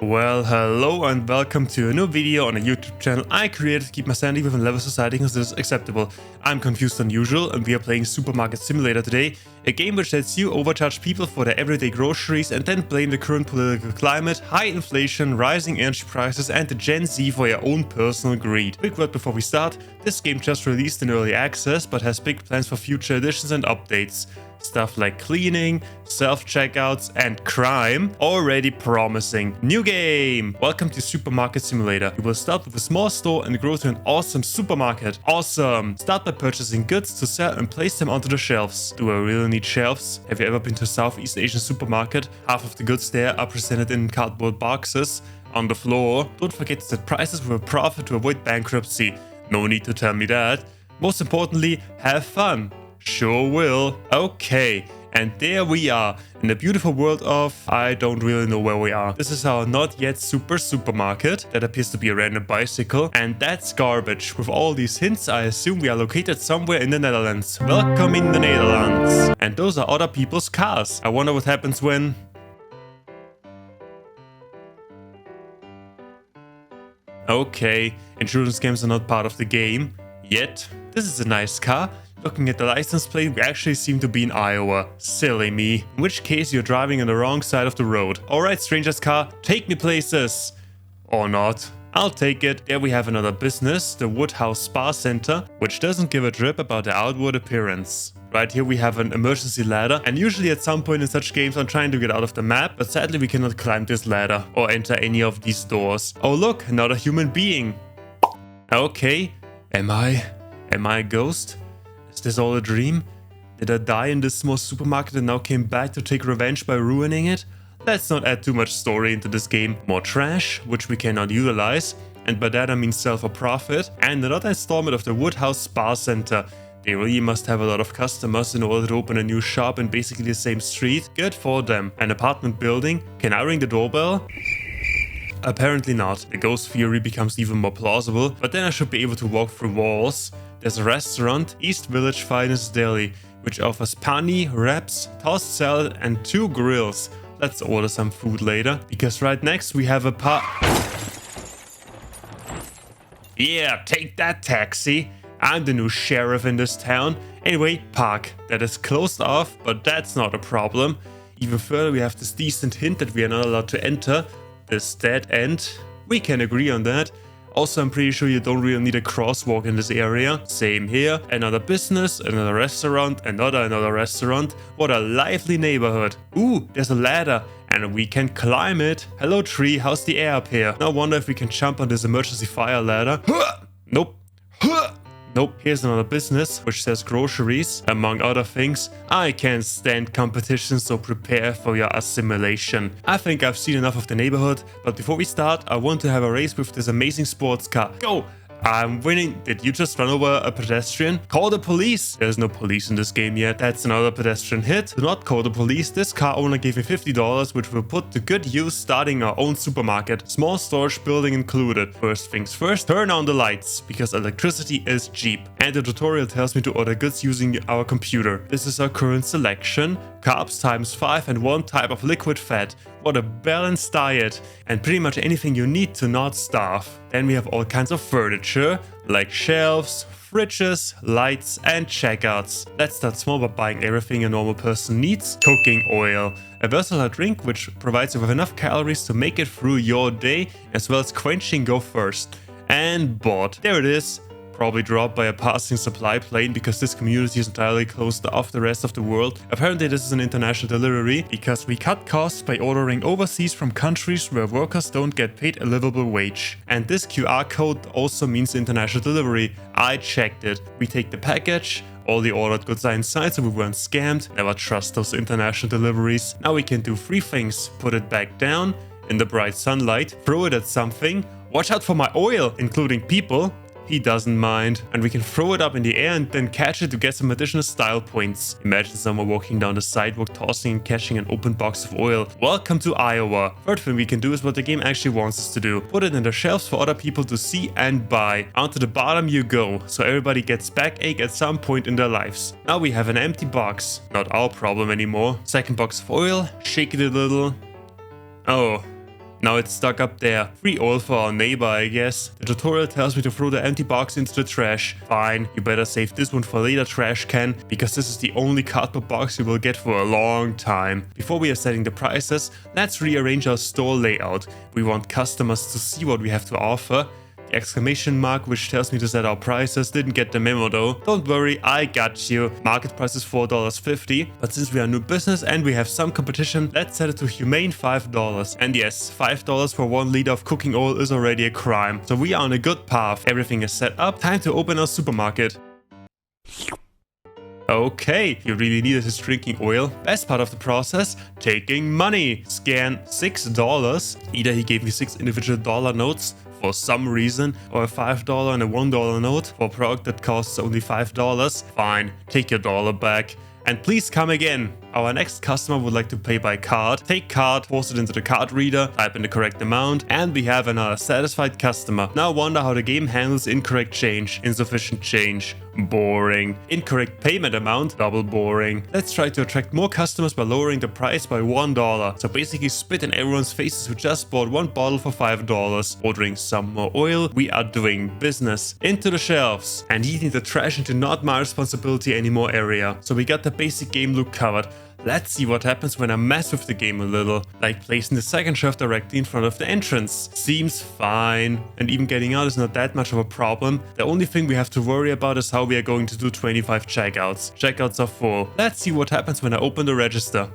Well, hello and welcome to a new video on a YouTube channel I created to keep my sanity within level society considers acceptable. I'm confused than usual and we are playing Supermarket Simulator today, a game which lets you overcharge people for their everyday groceries and then blame the current political climate, high inflation, rising energy prices and the Gen Z for your own personal greed. Quick word before we start, this game just released in early access but has big plans for future editions and updates. Stuff like cleaning, self-checkouts and crime, already promising. New game! Welcome to Supermarket Simulator. You will start with a small store and grow to an awesome supermarket. Awesome! Start by purchasing goods to sell and place them onto the shelves. Do I really need shelves? Have you ever been to a Southeast Asian supermarket? Half of the goods there are presented in cardboard boxes on the floor. Don't forget to set prices with a profit to avoid bankruptcy. No need to tell me that. Most importantly, have fun. Sure will. Okay, and there we are in the beautiful world of I don't really know where we are. This is our not yet supermarket. That appears to be a random bicycle, and that's garbage. With all these hints, I assume we are located somewhere in the Netherlands. Welcome in the Netherlands. And those are other people's cars. I wonder what happens when... Okay, insurance games are not part of the game yet. This is a nice car. Looking at the license plate, we actually seem to be in Iowa. Silly me. In which case, you're driving on the wrong side of the road. Alright, stranger's car, take me places. Or not. I'll take it. There we have another business, the Woodhouse Spa Center, which doesn't give a trip about the outward appearance. Right here we have an emergency ladder, and usually at some point in such games I'm trying to get out of the map, but sadly we cannot climb this ladder or enter any of these doors. Oh look, another human being. Okay, am I a ghost? Is this all a dream? Did I die in this small supermarket and now came back to take revenge by ruining it? Let's not add too much story into this game. More trash, which we cannot utilize, and by that I mean sell for profit, and another installment of the Woodhouse Spa Center. They really must have a lot of customers in order to open a new shop in basically the same street. Good for them. An apartment building. Can I ring the doorbell? Apparently not. The ghost theory becomes even more plausible, but then I should be able to walk through walls. There's a restaurant, East Village Finest Deli, which offers pani, wraps, tossed salad and 2 grills. Let's order some food later, because right next we have a Yeah, take that taxi. I'm the new sheriff in this town. Anyway, park. That is closed off, but that's not a problem. Even further, we have this decent hint that we are not allowed to enter this dead end. We can agree on that. Also, I'm pretty sure you don't really need a crosswalk in this area. Same here. Another business, another restaurant, another restaurant. What a lively neighborhood. Ooh, there's a ladder and we can climb it. Hello tree, how's the air up here? Now I wonder if we can jump on this emergency fire ladder. Nope. Nope, here's another business, which says groceries, among other things. I can't stand competition, so prepare for your assimilation. I think I've seen enough of the neighborhood, but before we start, I want to have a race with this amazing sports car. Go! I'm winning. Did you just run over a pedestrian? Call the police. There's no police in this game yet. That's another pedestrian hit. Do not call the police. This car owner gave me $50, which we'll put to good use starting our own supermarket. Small storage building included. First things first, turn on the lights, because electricity is cheap. And the tutorial tells me to order goods using our computer. This is our current selection. Carbs ×5 and 1 type of liquid fat. What a balanced diet, and pretty much anything you need to not starve. Then we have all kinds of furniture, like shelves, fridges, lights and checkouts. Let's start small by buying everything a normal person needs. Cooking oil, a versatile drink which provides you with enough calories to make it through your day, as well as quenching your thirst. And bought. There it is. Probably dropped by a passing supply plane because this community is entirely closed off the rest of the world. Apparently this is an international delivery because we cut costs by ordering overseas from countries where workers don't get paid a livable wage. And this QR code also means international delivery. I checked it. We take the package, all the ordered goods are inside so we weren't scammed. Never trust those international deliveries. Now we can do 3 things. Put it back down in the bright sunlight, throw it at something, watch out for my oil, including people. He doesn't mind. And we can throw it up in the air and then catch it to get some additional style points. Imagine someone walking down the sidewalk, tossing and catching an open box of oil. Welcome to Iowa. Third thing we can do is what the game actually wants us to do. Put it in the shelves for other people to see and buy. Onto the bottom you go, so everybody gets backache at some point in their lives. Now we have an empty box. Not our problem anymore. Second box of oil. Shake it a little. Oh. Now it's stuck up there. Free oil for our neighbor, I guess. The tutorial tells me to throw the empty box into the trash. Fine, you better save this one for later trash can, because this is the only cardboard box you will get for a long time. Before we are setting the prices, let's rearrange our store layout. We want customers to see what we have to offer. The exclamation mark, which tells me to set our prices, didn't get the memo though. Don't worry, I got you. Market price is $4.50, but since we are a new business and we have some competition, let's set it to humane $5. And yes, $5 for 1 liter of cooking oil is already a crime. So we are on a good path. Everything is set up. Time to open our supermarket. Okay, he really needed his drinking oil. Best part of the process, taking money. Scan $6. Either he gave me 6 individual dollar notes for some reason, or a $5 and a $1 note for a product that costs only $5. Fine, take your dollar back. And please come again. Our next customer would like to pay by card. Take card, force it into the card reader, type in the correct amount, and we have another satisfied customer. Now wonder how the game handles incorrect change, insufficient change, boring. Incorrect payment amount, double boring. Let's try to attract more customers by lowering the price by $1. So basically spit in everyone's faces who just bought 1 bottle for $5. Ordering some more oil, we are doing business. Into the shelves and heating the trash into not my responsibility anymore area. So we got the basic game loop covered. Let's see what happens when I mess with the game a little, like placing the second shelf directly in front of the entrance. Seems fine, and even getting out is not that much of a problem. The only thing we have to worry about is how we are going to do 25 checkouts. Checkouts are full. Let's see what happens when I open the register.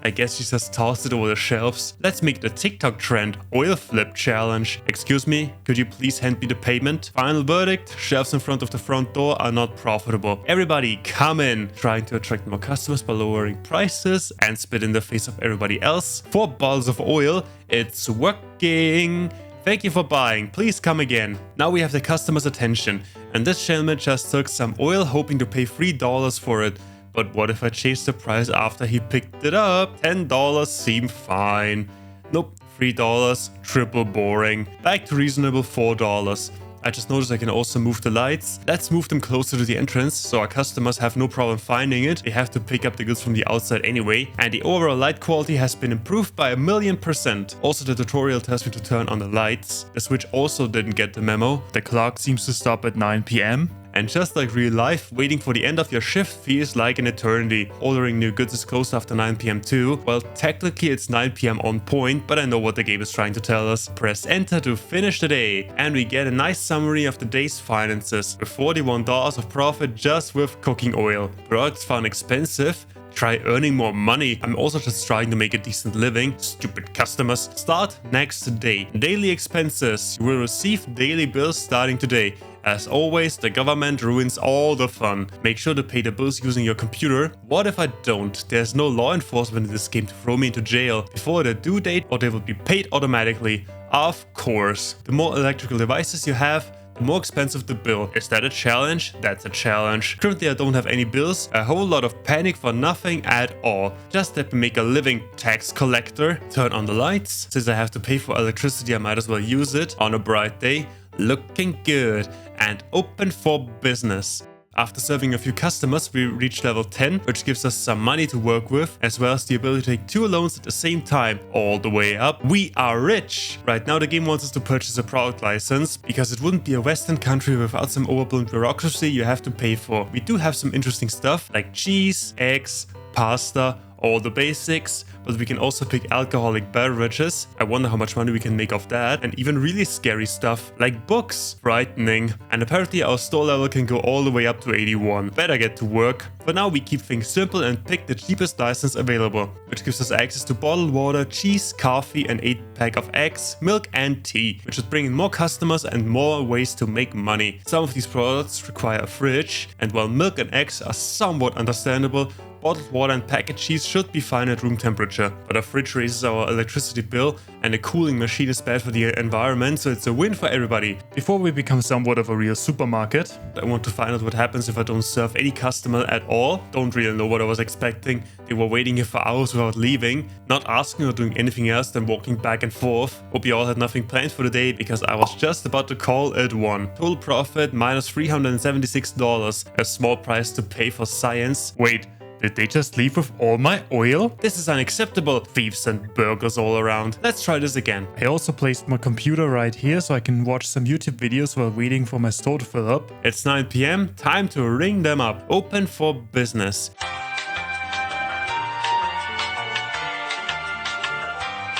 I guess she just tossed it over the shelves. Let's make the TikTok trend oil flip challenge. Excuse me, could you please hand me the payment? Final verdict, shelves in front of the front door are not profitable. Everybody come in. Trying to attract more customers by lowering prices and spit in the face of everybody else. 4 bottles of oil, it's working. Thank you for buying, please come again. Now we have the customer's attention, and this gentleman just took some oil hoping to pay $3 for it. But what if I changed the price after he picked it up? $10 seem fine. Nope, $3, triple boring. Back to reasonable $4. I just noticed I can also move the lights. Let's move them closer to the entrance so our customers have no problem finding it. They have to pick up the goods from the outside anyway. And the overall light quality has been improved by 1,000,000%. Also, the tutorial tells me to turn on the lights. The switch also didn't get the memo. The clock seems to stop at 9 p.m. And just like real life, waiting for the end of your shift feels like an eternity. Ordering new goods is closed after 9 p.m. too. Well, technically it's 9 p.m. on point, but I know what the game is trying to tell us. Press enter to finish the day. And we get a nice summary of the day's finances. With $41 of profit just with cooking oil. Products found expensive. Try earning more money. I'm also just trying to make a decent living. Stupid customers. Start next day. Daily expenses. You will receive daily bills starting today. As always, the government ruins all the fun. Make sure to pay the bills using your computer. What if I don't? There's no law enforcement in this game to throw me into jail before the due date, or they will be paid automatically. Of course. The more electrical devices you have, the more expensive the bill. Is that a challenge? That's a challenge. Currently I don't have any bills. A whole lot of panic for nothing at all. Just let me make a living tax collector. Turn on the lights. Since I have to pay for electricity, I might as well use it on a bright day. Looking good. And open for business. After serving a few customers, we reached level 10, which gives us some money to work with, as well as the ability to take 2 loans at the same time, all the way up. We are rich! Right now the game wants us to purchase a product license, because it wouldn't be a Western country without some overblown bureaucracy you have to pay for. We do have some interesting stuff, like cheese, eggs, pasta, all the basics, but we can also pick alcoholic beverages. I wonder how much money we can make off that. And even really scary stuff, like books. Frightening. And apparently our store level can go all the way up to 81. Better get to work. For now we keep things simple and pick the cheapest license available, which gives us access to bottled water, cheese, coffee, an 8-pack of eggs, milk and tea, which should bring in more customers and more ways to make money. Some of these products require a fridge, and while milk and eggs are somewhat understandable, bottled water and packaged cheese should be fine at room temperature, but a fridge raises our electricity bill and a cooling machine is bad for the environment, so it's a win for everybody. Before we become somewhat of a real supermarket, I want to find out what happens if I don't serve any customer at all. Don't really know what I was expecting. They were waiting here for hours without leaving, not asking or doing anything else than walking back and forth. Hope you all had nothing planned for the day, because I was just about to call it one. Total profit minus $376, a small price to pay for science. Wait. Did they just leave with all my oil? This is unacceptable. Thieves and burglars all around. Let's try this again. I also placed my computer right here so I can watch some YouTube videos while waiting for my store to fill up. It's 9 p.m. Time to ring them up. Open for business.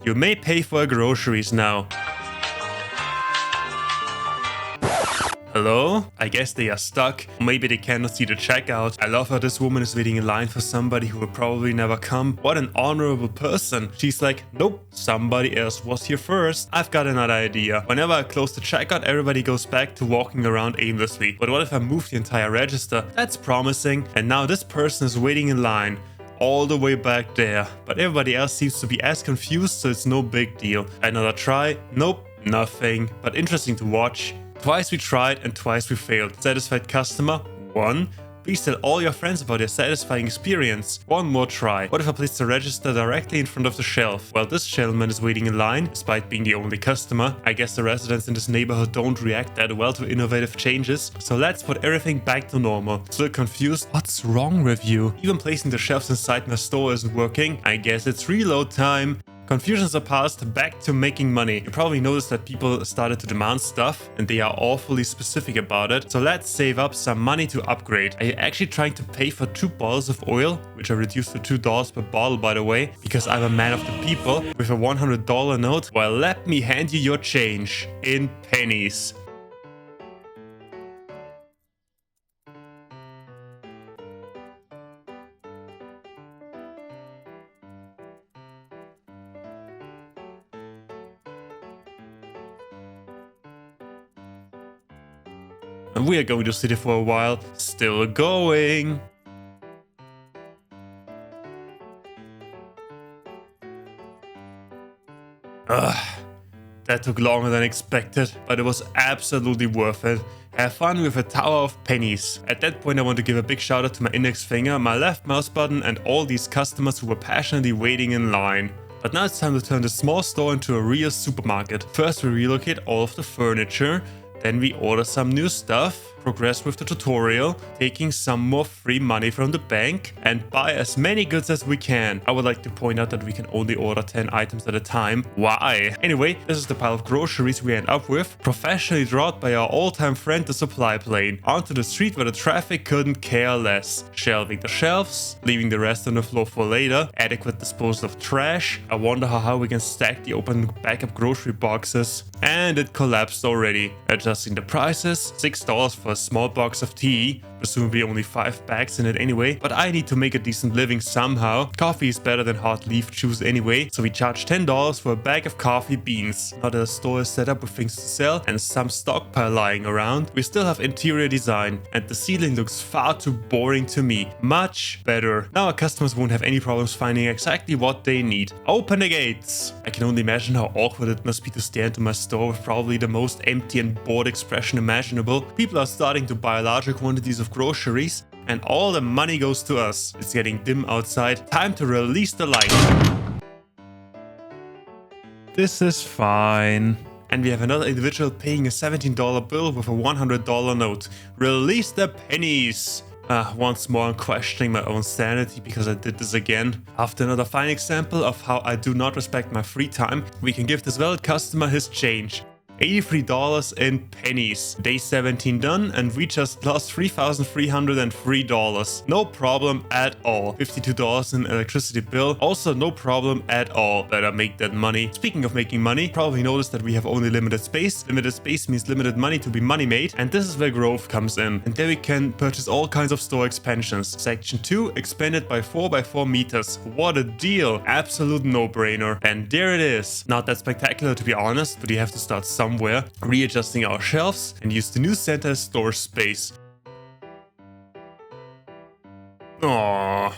You may pay for groceries now. Hello? I guess they are stuck. Maybe they cannot see the checkout. I love how this woman is waiting in line for somebody who will probably never come. What an honorable person. She's like, nope, somebody else was here first. I've got another idea. Whenever I close the checkout, everybody goes back to walking around aimlessly. But what if I move the entire register? That's promising. And now this person is waiting in line all the way back there. But everybody else seems to be as confused, so it's no big deal. Another try. Nope, nothing. But interesting to watch. Twice we tried and twice we failed. Satisfied customer, 1. Please tell all your friends about your satisfying experience. One more try. What if I place the register directly in front of the shelf? Well, this gentleman is waiting in line, despite being the only customer. I guess the residents in this neighborhood don't react that well to innovative changes. So let's put everything back to normal. Still confused? What's wrong with you? Even placing the shelves inside my store isn't working. I guess it's reload time. Confusions are past, back to making money. You probably noticed that people started to demand stuff and they are awfully specific about it. So let's save up some money to upgrade. Are you actually trying to pay for 2 bottles of oil, which I reduced to $2 per bottle by the way, because I'm a man of the people, with a $100 note? Well, let me hand you your change in pennies. And we are going to sit here for a while. Still going. That took longer than expected, but it was absolutely worth it. Have fun with a tower of pennies. At that point I want to give a big shout out to my index finger, my left mouse button and all these customers who were passionately waiting in line. But now it's time to turn this small store into a real supermarket. First we relocate all of the furniture. Then we order some new stuff, progress with the tutorial, taking some more free money from the bank, and buy as many goods as we can. I would like to point out that we can only order 10 items at a time. Why? Anyway, this is the pile of groceries we end up with, professionally drawn by our all-time friend the supply plane, onto the street where the traffic couldn't care less. Shelving the shelves, leaving the rest on the floor for later, adequate disposal of trash. I wonder how we can stack the open backup grocery boxes. And it collapsed already. Adjusting the prices, $6 for a small box of tea, presumably only 5 bags in it anyway, but I need to make a decent living somehow. Coffee is better than hard leaf juice anyway, so we charge $10 for a bag of coffee beans. Now that the store is set up with things to sell and some stockpile lying around, we still have interior design, and the ceiling looks far too boring to me. Much better. Now our customers won't have any problems finding exactly what they need. Open the gates! I can only imagine how awkward it must be to stare into my store with probably the most empty and bored expression imaginable. People are starting to buy larger quantities of groceries, and all the money goes to us. It's getting dim outside. Time to release the light. This is fine. And we have another individual paying a $17 bill with a $100 note. Release the pennies. Once more I'm questioning my own sanity because I did this again. After another fine example of how I do not respect my free time, we can give this valid customer his change. $83 in pennies. Day 17 done, and we just lost $3,303. No problem at all. $52 in electricity bill. Also no problem at all. Better make that money. Speaking of making money, probably noticed that we have only limited space. Limited space means limited money to be money made, and this is where growth comes in. And there we can purchase all kinds of store expansions. Section 2 expanded by 4x4 meters. What a deal. Absolute no-brainer. And there it is. Not that spectacular to be honest, but you have to start somewhere. Readjusting our shelves and use the new center as storage space. Aww.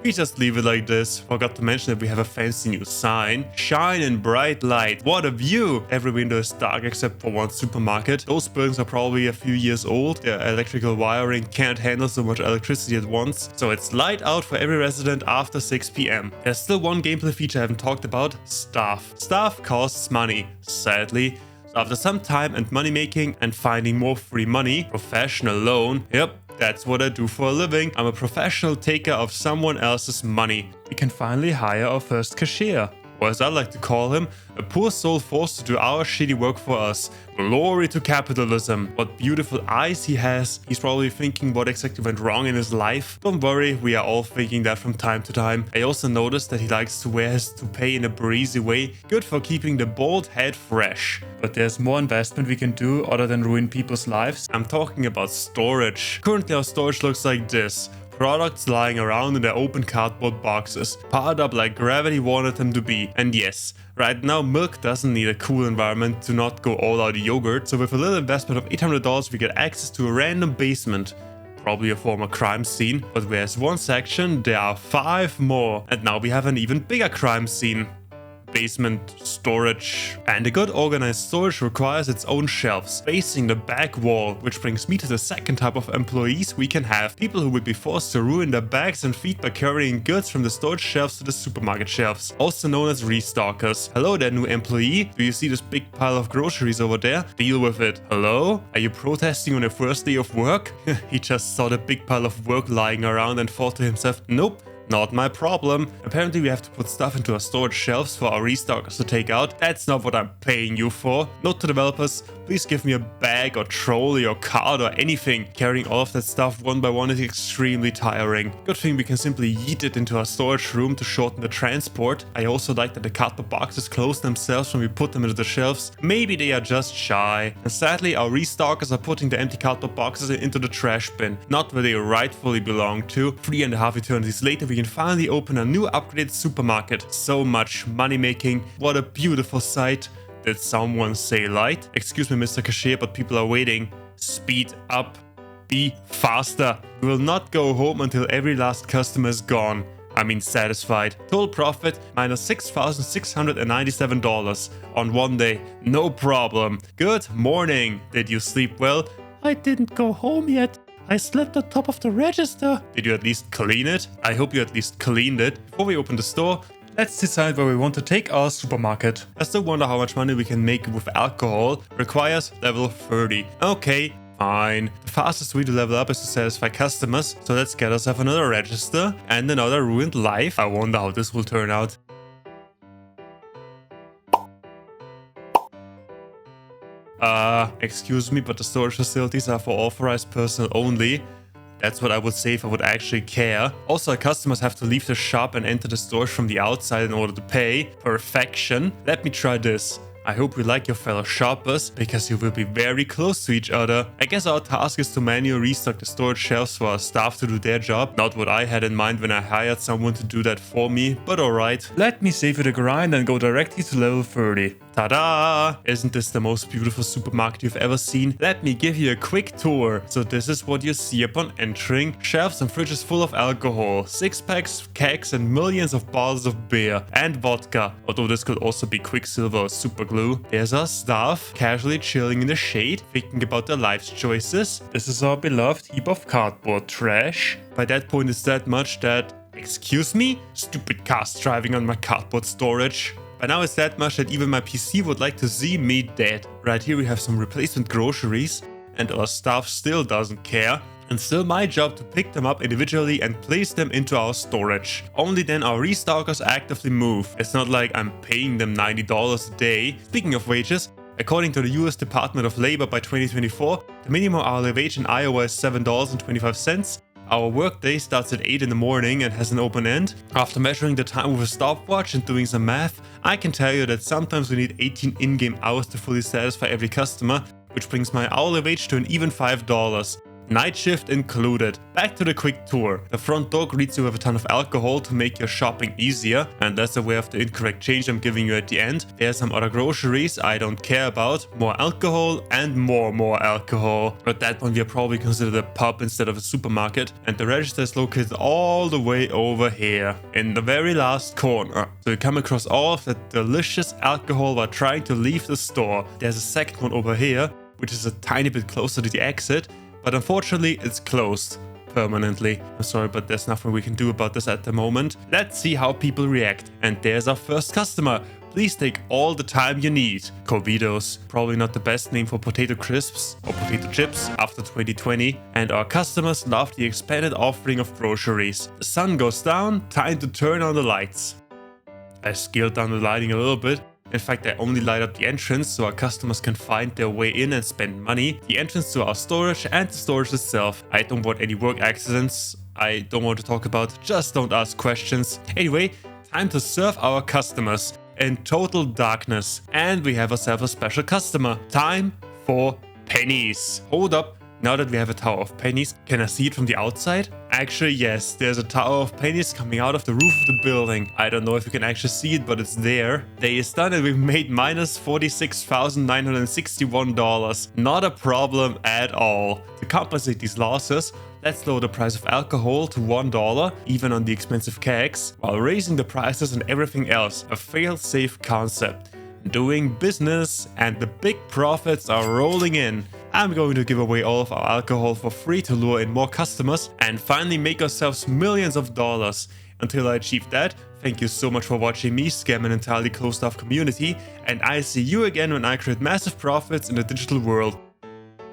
We just leave it like this. Forgot to mention that we have a fancy new sign. Shine in bright light. What a view! Every window is dark except for one supermarket. Those buildings are probably a few years old. Their electrical wiring can't handle so much electricity at once. So it's light out for every resident after 6 p.m. There's still one gameplay feature I haven't talked about. Staff. Staff costs money, sadly. After some time and money making and finding more free money, professional loan, yep, That's what I do for a living. I'm a professional taker of someone else's money. We can finally hire our first cashier. Or as I like to call him, a poor soul forced to do our shitty work for us. Glory to capitalism. What beautiful eyes he has. He's probably thinking what exactly went wrong in his life. Don't worry, we are all thinking that from time to time. I also noticed that he likes to wear his toupee in a breezy way. Good for keeping the bald head fresh. But there's more investment we can do other than ruin people's lives. I'm talking about storage. Currently our storage looks like this. Products lying around in their open cardboard boxes, piled up like gravity wanted them to be. And yes, right now milk doesn't need a cool environment to not go all out yogurt, so with a little investment of $800 we get access to a random basement. Probably a former crime scene, but whereas one section, there are 5 more. And now we have an even bigger crime scene. Basement storage. And a good organized storage requires its own shelves facing the back wall, which brings me to the second type of employees we can have. People who will be forced to ruin their bags and feet by carrying goods from the storage shelves to the supermarket shelves, also known as restockers. Hello there, new employee. Do you see this big pile of groceries over there? Deal with it. Hello? Are you protesting on your first day of work? He just saw the big pile of work lying around and thought to himself, nope. Not my problem. Apparently we have to put stuff into our storage shelves for our restockers to take out. That's not what I'm paying you for. Note to developers, please give me a bag or trolley or cart or anything. Carrying all of that stuff one by one is extremely tiring. Good thing we can simply yeet it into our storage room to shorten the transport. I also like that the cardboard boxes close themselves when we put them into the shelves. Maybe they are just shy. And sadly our restockers are putting the empty cardboard boxes into the trash bin, not where they rightfully belong to. 3.5 eternities later we can finally open a new upgraded supermarket. So much money making. What a beautiful sight. Did someone say light? Excuse me, Mr. Cashier, but people are waiting. Speed up. Be faster. We will not go home until every last customer is gone. I mean satisfied. Total profit minus $6,697 on one day. No problem. Good morning. Did you sleep well? I didn't go home yet. I slept on top of the register. Did you at least clean it? I hope you at least cleaned it. Before we open the store, let's decide where we want to take our supermarket. I still wonder how much money we can make with alcohol. Requires level 30. Okay, fine. The fastest way to level up is to satisfy customers. So let's get ourselves another register and another ruined life. I wonder how this will turn out. Excuse me, but the storage facilities are for authorized personnel only. That's what I would say if I would actually care. Also, our customers have to leave the shop and enter the store from the outside in order to pay. Perfection. Let me try this. I hope you like your fellow shoppers, because you will be very close to each other. I guess our task is to manually restock the storage shelves for our staff to do their job. Not what I had in mind when I hired someone to do that for me, but alright. Let me save you the grind and go directly to level 30. Ta-da! Isn't this the most beautiful supermarket you've ever seen? Let me give you a quick tour. So this is what you see upon entering. Shelves and fridges full of alcohol, 6-packs, kegs and millions of bottles of beer and vodka. Although this could also be Quicksilver or super glue. There's our staff, casually chilling in the shade, thinking about their life's choices. This is our beloved heap of cardboard trash. By that point it's that much that... Excuse me? Stupid cars driving on my cardboard storage. By now it's that much that even my PC would like to see me dead. Right here we have some replacement groceries, and our staff still doesn't care. And still my job to pick them up individually and place them into our storage. Only then our restockers actively move. It's not like I'm paying them $90 a day. Speaking of wages, according to the US Department of Labor by 2024, the minimum hourly wage in Iowa is $7.25. Our workday starts at 8 in the morning and has an open end. After measuring the time with a stopwatch and doing some math, I can tell you that sometimes we need 18 in-game hours to fully satisfy every customer, which brings my hourly wage to an even $5. Night shift included. Back to the quick tour. The front door greets you with a ton of alcohol to make your shopping easier, and that's aware of the incorrect change I'm giving you at the end. There's some other groceries I don't care about, more alcohol and more alcohol. At that point we are probably considered a pub instead of a supermarket, and the register is located all the way over here, in the very last corner. So you come across all of that delicious alcohol while trying to leave the store. There's a second one over here, which is a tiny bit closer to the exit, but unfortunately it's closed permanently. I'm sorry, but there's nothing we can do about this at the moment. Let's see how people react. And there's our first customer. Please take all the time you need. Covitos, probably not the best name for potato crisps or potato chips after 2020. And our customers love the expanded offering of groceries. The sun goes down, time to turn on the lights. I scaled down the lighting a little bit. In fact, I only light up the entrance so our customers can find their way in and spend money, the entrance to our storage and the storage itself. I don't want any work accidents. I don't want to talk about, just don't ask questions. Anyway, time to serve our customers in total darkness. And we have ourselves a special customer. Time for pennies. Hold up. Now that we have a tower of pennies, can I see it from the outside? Actually, yes, there's a tower of pennies coming out of the roof of the building. I don't know if you can actually see it, but it's there. Day is done and we've made minus $46,961. Not a problem at all. To compensate these losses, let's lower the price of alcohol to $1, even on the expensive kegs, while raising the prices on everything else. A fail-safe concept. Doing business, and the big profits are rolling in. I'm going to give away all of our alcohol for free to lure in more customers and finally make ourselves millions of dollars. Until I achieve that, thank you so much for watching me scam an entirely closed off community, and I see you again when I create massive profits in the digital world.